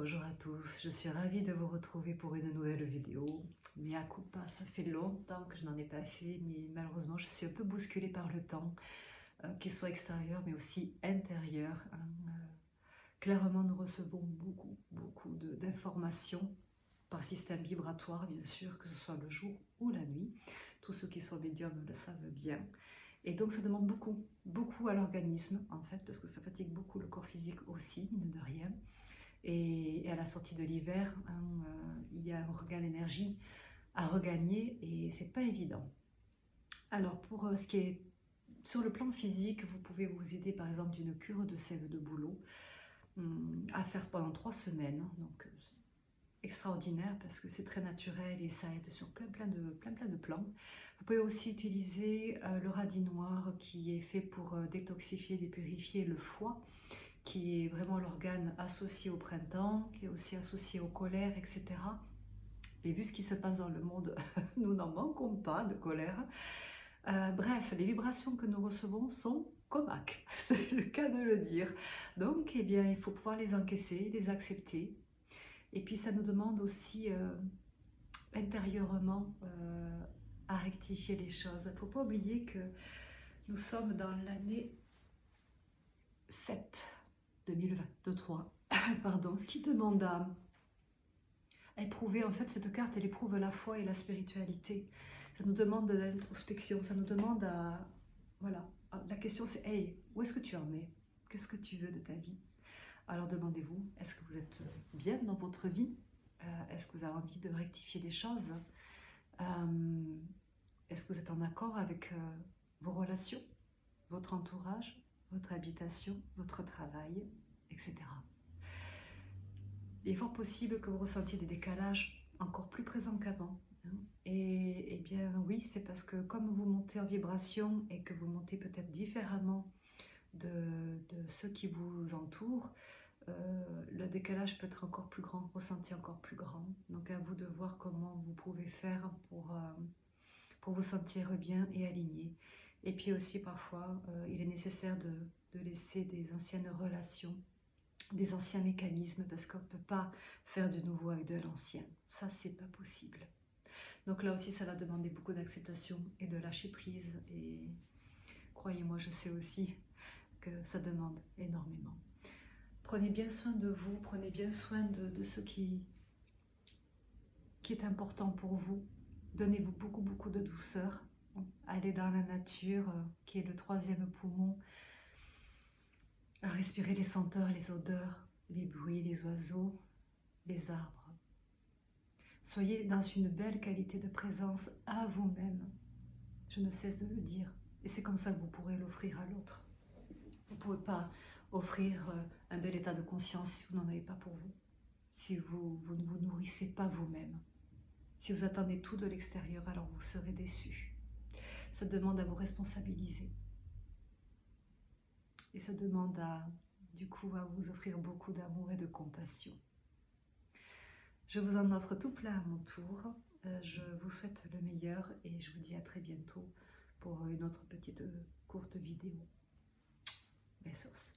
Bonjour à tous, je suis ravie de vous retrouver pour une nouvelle vidéo. Mea culpa, ça fait longtemps que je n'en ai pas fait, mais malheureusement je suis un peu bousculée par le temps, qu'il soit extérieur mais aussi intérieur, hein. Clairement, nous recevons beaucoup d'informations par système vibratoire, bien sûr, que ce soit le jour ou la nuit. Tous ceux qui sont médiums le savent bien. Et donc ça demande beaucoup à l'organisme, en fait, parce que ça fatigue beaucoup le corps physique aussi, mine de rien. Et à la sortie de l'hiver, hein, il y a un regain d'énergie à regagner et c'est pas évident. Alors pour ce qui est sur le plan physique, vous pouvez vous aider par exemple d'une cure de sève de bouleau à faire pendant 3 semaines. Donc extraordinaire parce que c'est très naturel et ça aide sur plein de plans. Vous pouvez aussi utiliser le radis noir qui est fait pour détoxifier, dépurifier le foie, qui est vraiment l'organe associé au printemps, qui est aussi associé aux colères, etc. Et vu ce qui se passe dans le monde, nous n'en manquons pas de colère. Bref, les vibrations que nous recevons sont comaques, c'est le cas de le dire. Donc, eh bien, il faut pouvoir les encaisser, les accepter. Et puis, ça nous demande aussi intérieurement à rectifier les choses. Il ne faut pas oublier que nous sommes dans l'année 7. 2023, pardon, ce qui demande à éprouver, en fait, cette carte, elle éprouve la foi et la spiritualité. Ça nous demande de l'introspection, ça nous demande à, voilà, la question c'est, hey, où est-ce que tu en es? Qu'est-ce que tu veux de ta vie? Alors demandez-vous, est-ce que vous êtes bien dans votre vie? Est-ce que vous avez envie de rectifier des choses? Est-ce que vous êtes en accord avec vos relations, votre entourage, votre habitation, votre travail, etc. Il est fort possible que vous ressentiez des décalages encore plus présents qu'avant. Et bien oui, c'est parce que comme vous montez en vibration et que vous montez peut-être différemment de ceux qui vous entourent, le décalage peut être encore plus grand, ressenti encore plus grand. Donc à vous de voir comment vous pouvez faire pour vous sentir bien et aligné. Et puis aussi parfois, il est nécessaire de laisser des anciennes relations, des anciens mécanismes, parce qu'on ne peut pas faire de nouveau avec de l'ancien. Ça, c'est pas possible. Donc là aussi, ça va demander beaucoup d'acceptation et de lâcher prise. Et croyez-moi, je sais aussi que ça demande énormément. Prenez bien soin de vous, prenez bien soin de ce qui est important pour vous. Donnez-vous beaucoup de douceur. Allez dans la nature, qui est le 3e poumon, à respirer les senteurs, les odeurs, les bruits, les oiseaux, les arbres. Soyez dans une belle qualité de présence à vous-même. Je ne cesse de le dire. Et c'est comme ça que vous pourrez l'offrir à l'autre. Vous ne pouvez pas offrir un bel état de conscience si vous n'en avez pas pour vous. Si vous ne vous nourrissez pas vous-même. Si vous attendez tout de l'extérieur, alors vous serez déçus. Ça demande à vous responsabiliser. Et ça demande du coup à vous offrir beaucoup d'amour et de compassion. Je vous en offre tout plein à mon tour. Je vous souhaite le meilleur et je vous dis à très bientôt pour une autre petite courte vidéo. Besos.